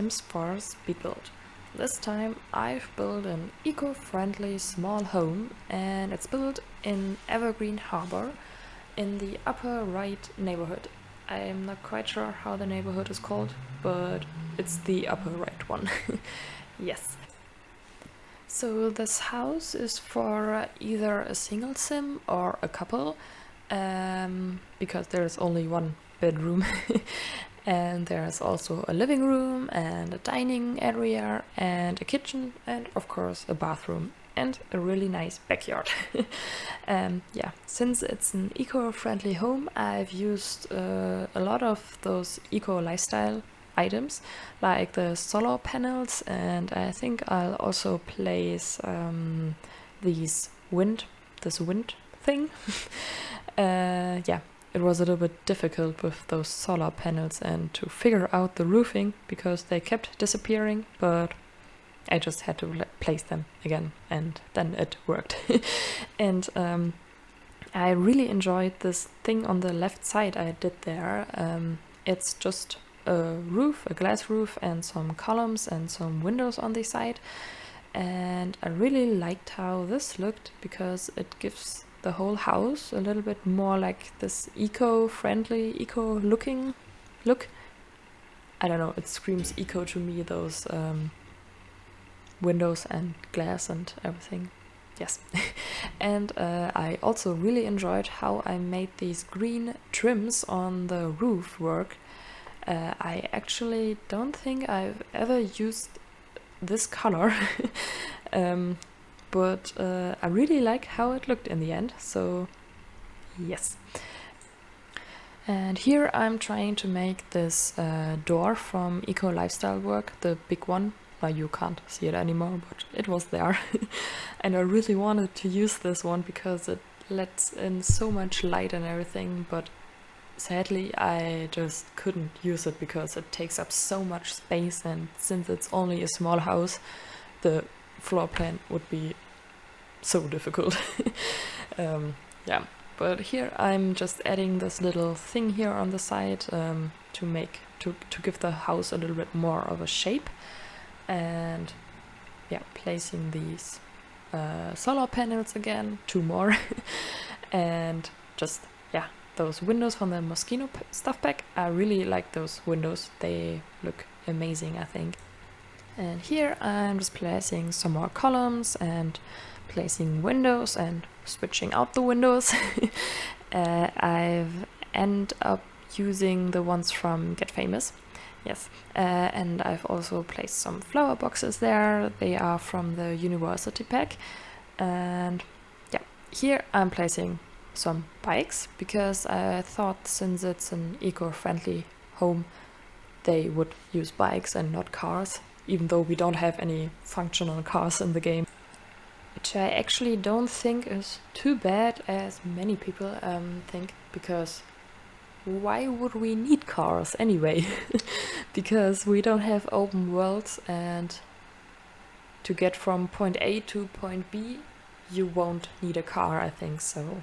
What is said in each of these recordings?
Sims 4 speed build. This time I've built an eco-friendly small home, and it's built in Evergreen Harbour in the upper right neighborhood. I'm not quite sure how the neighborhood is called, but it's the upper right one. Yes. So this house is for either a single sim or a couple, because there's only one bedroom. And there's also a living room and a dining area and a kitchen and of course a bathroom and a really nice backyard. Since it's an eco-friendly home, I've used a lot of those eco lifestyle items like the solar panels, and I think I'll also place this wind thing. It was a little bit difficult with those solar panels and to figure out the roofing because they kept disappearing, but I just had to place them again and then it worked. And I really enjoyed this thing on the left side I did there. It's just a roof, a glass roof, and some columns and some windows on the side. And I really liked how this looked because it gives the whole house a little bit more like this eco-friendly, eco-looking look. I don't know, it screams eco to me, those windows and glass and everything. Yes. And I also really enjoyed how I made these green trims on the roof work. I actually don't think I've ever used this color. But I really like how it looked in the end, so yes. And here I'm trying to make this door from Eco Lifestyle Work, the big one. Well, you can't see it anymore, but it was there. And I really wanted to use this one because it lets in so much light and everything, but sadly I just couldn't use it because it takes up so much space, and since it's only a small house, the floor plan would be so difficult. But here I'm just adding this little thing here on the side to give the house a little bit more of a shape, and placing these solar panels again, 2 more, and just those windows from the mosquito stuff pack. I really like those windows, they look amazing, I think. And here I'm just placing some more columns and placing windows and switching out the windows. I've ended up using the ones from Get Famous. Yes. And I've also placed some flower boxes there. They are from the University pack. And here I'm placing some bikes because I thought since it's an eco-friendly home, they would use bikes and not cars, even though we don't have any functional cars in the game. Which I actually don't think is too bad as many people think, because why would we need cars anyway? Because we don't have open worlds, and to get from point A to point B you won't need a car, I think. So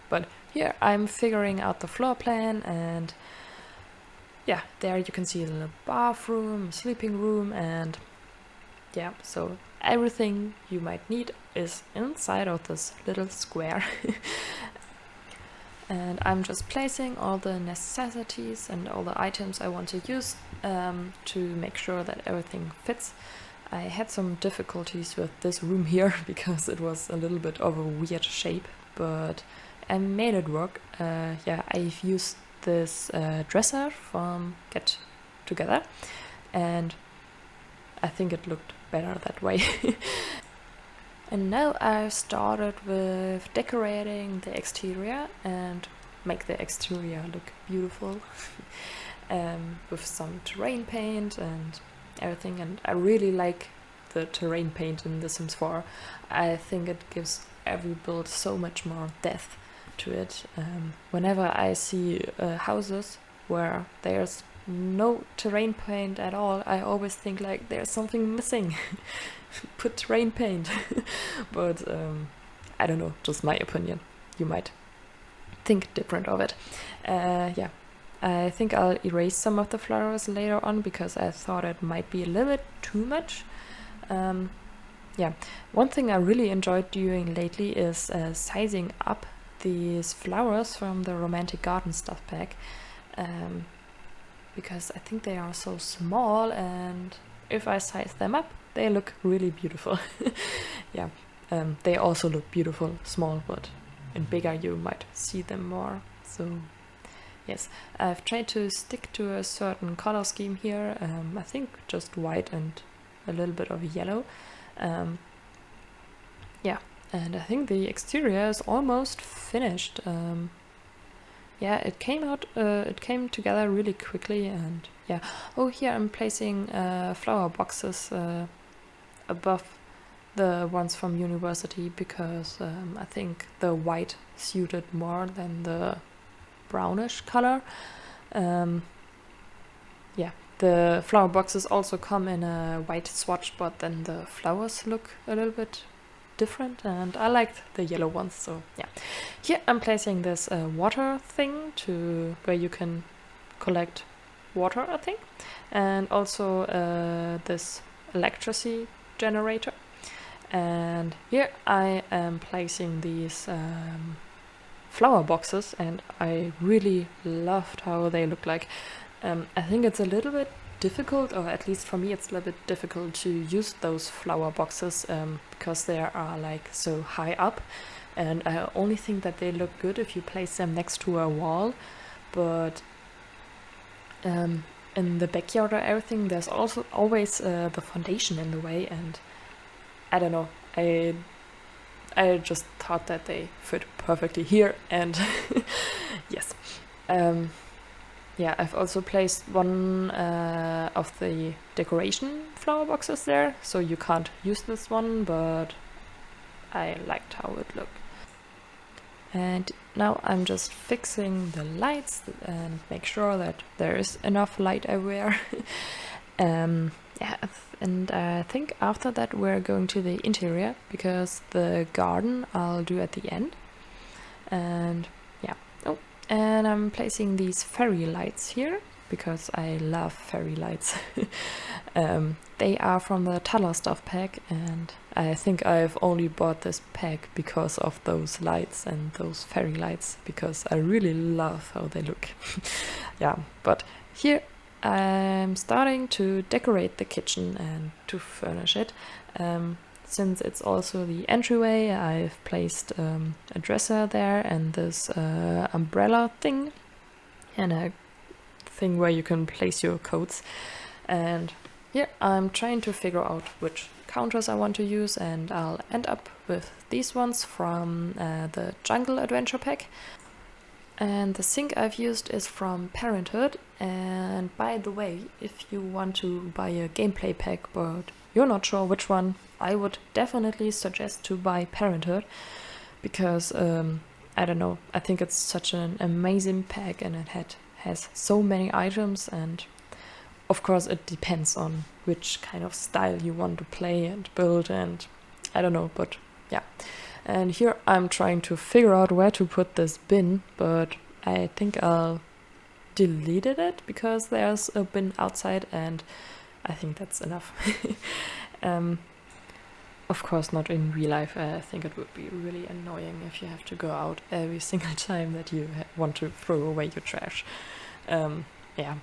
but here I'm figuring out the floor plan, and there you can see the little bathroom, sleeping room, and so everything you might need is inside of this little square. And I'm just placing all the necessities and all the items I want to use to make sure that everything fits. I had some difficulties with this room here because it was a little bit of a weird shape, but I made it work. I've used this dresser from Get Together, and I think it looked better that way. And now I've started with decorating the exterior and make the exterior look beautiful with some terrain paint and everything. And I really like the terrain paint in The Sims 4. I think it gives every build so much more depth to it. Whenever I see houses where there's no terrain paint at all, I always think like there's something missing. Put terrain paint. But I don't know, just my opinion. You might think different of it. I think I'll erase some of the flowers later on because I thought it might be a little bit too much. Yeah, one thing I really enjoyed doing lately is sizing up these flowers from the Romantic Garden stuff pack, because I think they are so small, and if I size them up, they look really beautiful. Yeah, they also look beautiful small, but in bigger you might see them more. So yes, I've tried to stick to a certain color scheme here. I think just white and a little bit of yellow. Yeah, and I think the exterior is almost finished. Yeah, it came together really quickly, and yeah. Oh, here I'm placing flower boxes above the ones from university because I think the white suited more than the brownish color. Yeah, the flower boxes also come in a white swatch, but then the flowers look a little bit different, and I liked the yellow ones. So yeah, here I'm placing this water thing to where you can collect water, I think, and also this electricity generator. And here I am placing these flower boxes, and I really loved how they look like. I think it's a little bit difficult, or at least for me it's a little bit difficult to use those flower boxes because they are like so high up, and I only think that they look good if you place them next to a wall. But in the backyard or everything, there's also always the foundation in the way, and I don't know, I just thought that they fit perfectly here, and yes. Yeah, I've also placed one of the decoration flower boxes there, so you can't use this one, but I liked how it looked. And now I'm just fixing the lights and make sure that there is enough light everywhere. Yeah, and I think after that we're going to the interior, because the garden I'll do at the end. And yeah, oh, and I'm placing these fairy lights here because I love fairy lights. They are from the Taller Stuff pack, and I think I've only bought this pack because of those lights and those fairy lights, because I really love how they look. Yeah, but here I'm starting to decorate the kitchen and to furnish it. Since it's also the entryway, I've placed a dresser there and this umbrella thing and a thing where you can place your coats. And yeah, I'm trying to figure out which counters I want to use, and I'll end up with these ones from the Jungle Adventure pack. And the sink I've used is from Parenthood. And by the way, if you want to buy a gameplay pack but you're not sure which one, I would definitely suggest to buy Parenthood, because I don't know, I think it's such an amazing pack, and it has so many items, and of course it depends on which kind of style you want to play and build, and I don't know, but yeah. And here I'm trying to figure out where to put this bin, but I think I'll delete it because there's a bin outside, and I think that's enough. Of course not in real life. I think it would be really annoying if you have to go out every single time that you want to throw away your trash. Yeah,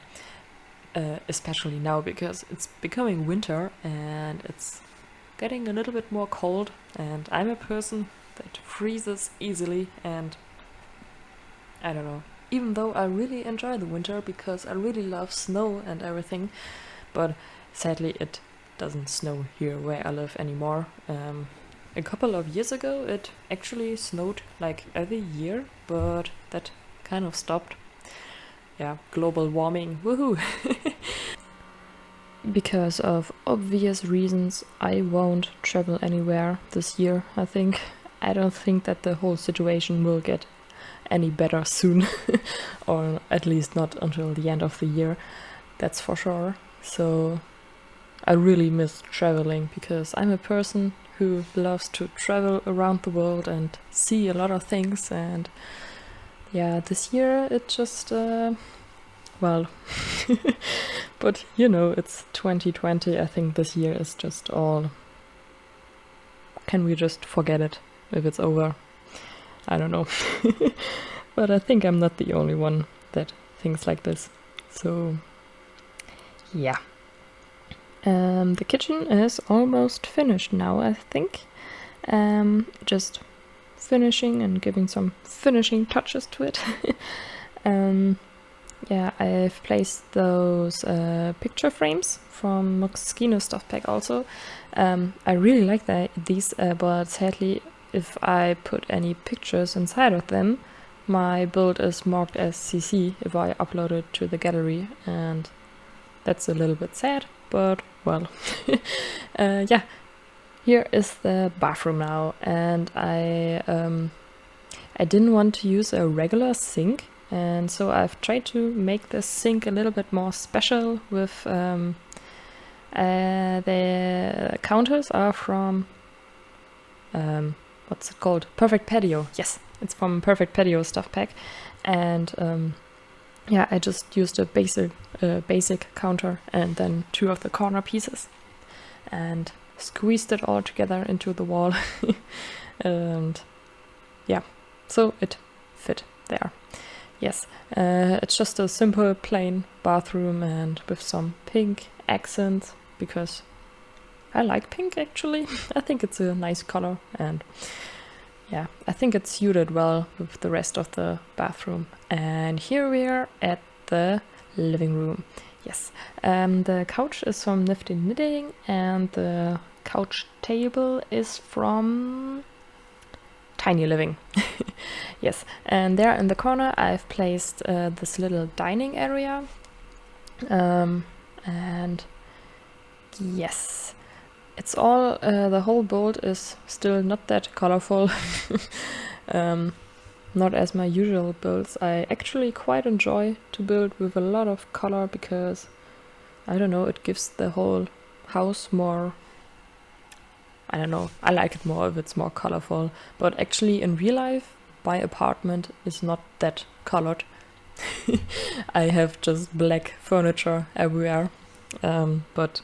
especially now because it's becoming winter and it's getting a little bit more cold, and I'm a person that freezes easily, and I don't know, even though I really enjoy the winter because I really love snow and everything, but sadly it doesn't snow here where I live anymore. A couple of years ago it actually snowed like every year, but that kind of stopped. Yeah, global warming, woohoo! Because of obvious reasons, I won't travel anywhere this year, I think. I don't think that the whole situation will get any better soon, or at least not until the end of the year, that's for sure. So I really miss traveling because I'm a person who loves to travel around the world and see a lot of things, and yeah, this year it just well, but you know, it's 2020. I think this year is just all... Can we just forget it if it's over? I don't know. But I think I'm not the only one that thinks like this. So, yeah. The kitchen is almost finished now, I think. Just finishing and giving some finishing touches to it. Yeah, I've placed those picture frames from Moschino stuff pack also. I really like these, but sadly, if I put any pictures inside of them, my build is marked as CC if I upload it to the gallery, and that's a little bit sad, but well. Yeah, here is the bathroom now, and I didn't want to use a regular sink, and so I've tried to make the sink a little bit more special with the counters are from what's it called? Perfect Patio. Yes, it's from Perfect Patio stuff pack, and yeah, I just used a basic counter and then 2 of the corner pieces, and squeezed it all together into the wall, and yeah, so it fit there. Yes, it's just a simple plain bathroom and with some pink accents, because I like pink actually. I think it's a nice color, and yeah, I think it's suited well with the rest of the bathroom. And here we are at the living room. Yes, the couch is from Nifty Knitting, and the couch table is from Tiny Living. Yes, and there in the corner I've placed this little dining area, and yes, it's all the whole build is still not that colorful. Not as my usual builds. I actually quite enjoy to build with a lot of color, because I don't know, it gives the whole house more, I don't know, I like it more if it's more colorful. But actually in real life my apartment is not that colored. I have just black furniture everywhere, but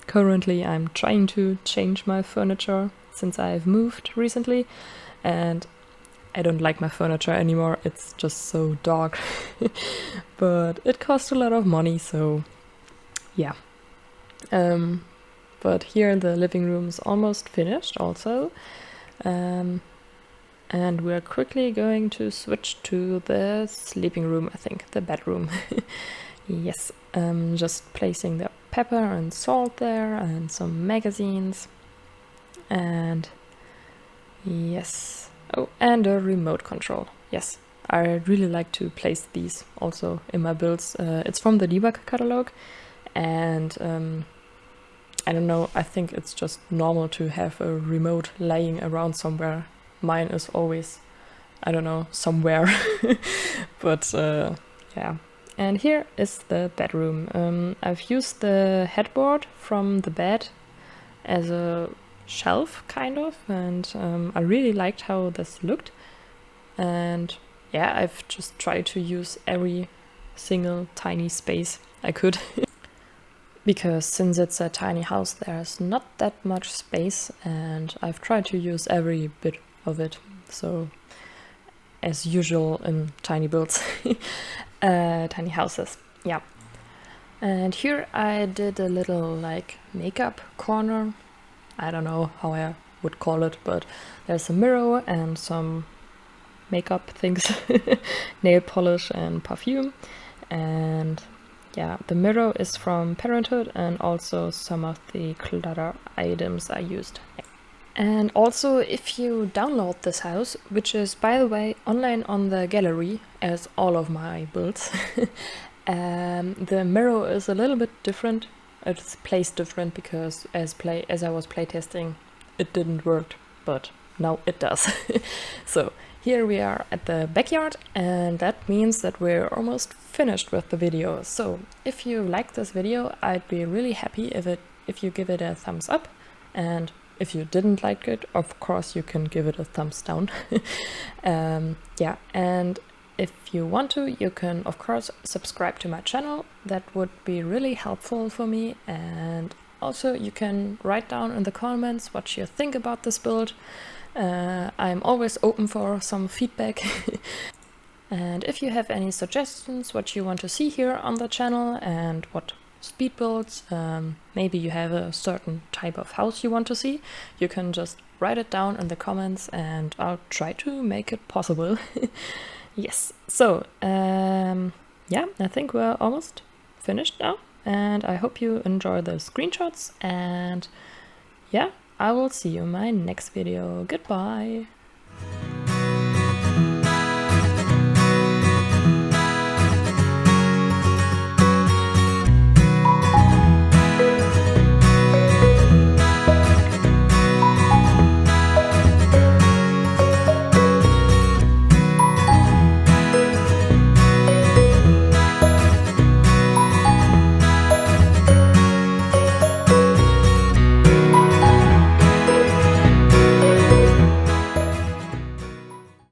currently I'm trying to change my furniture since I've moved recently, and I don't like my furniture anymore. It's just so dark. But it costs a lot of money, so yeah. But here the living room is almost finished also, and we're quickly going to switch to the sleeping room, I think, the bedroom. Yes, just placing the pepper and salt there, and some magazines, and yes, oh, and a remote control. Yes, I really like to place these also in my builds. It's from the debug catalog, and I don't know, I think it's just normal to have a remote lying around somewhere. Mine is always, I don't know, somewhere. But yeah. And here is the bedroom. I've used the headboard from the bed as a shelf, kind of, and I really liked how this looked. And yeah, I've just tried to use every single tiny space I could. Because since it's a tiny house, there's not that much space, and I've tried to use every bit of it. So, as usual in tiny builds. Tiny houses, yeah. And here I did a little like makeup corner. I don't know how I would call it, but there's a mirror and some makeup things, nail polish and perfume. And yeah, the mirror is from Parenthood, and also some of the clutter items I used. And also, if you download this house, which is, by the way, online on the gallery, as all of my builds, the mirror is a little bit different. It's placed different because as I was playtesting, it didn't work, but now it does. So here we are at the backyard, and that means that we're almost finished with the video. So if you like this video, I'd be really happy if you give it a thumbs up, and if you didn't like it, of course you can give it a thumbs down. Yeah, and if you want to, you can of course subscribe to my channel. That would be really helpful for me. And also you can write down in the comments what you think about this build. I'm always open for some feedback. And if you have any suggestions what you want to see here on the channel and what speed builds, maybe you have a certain type of house you want to see, you can just write it down in the comments and I'll try to make it possible. Yes, so yeah, I think we're almost finished now, and I hope you enjoy the screenshots, and yeah, I will see you in my next video. Goodbye!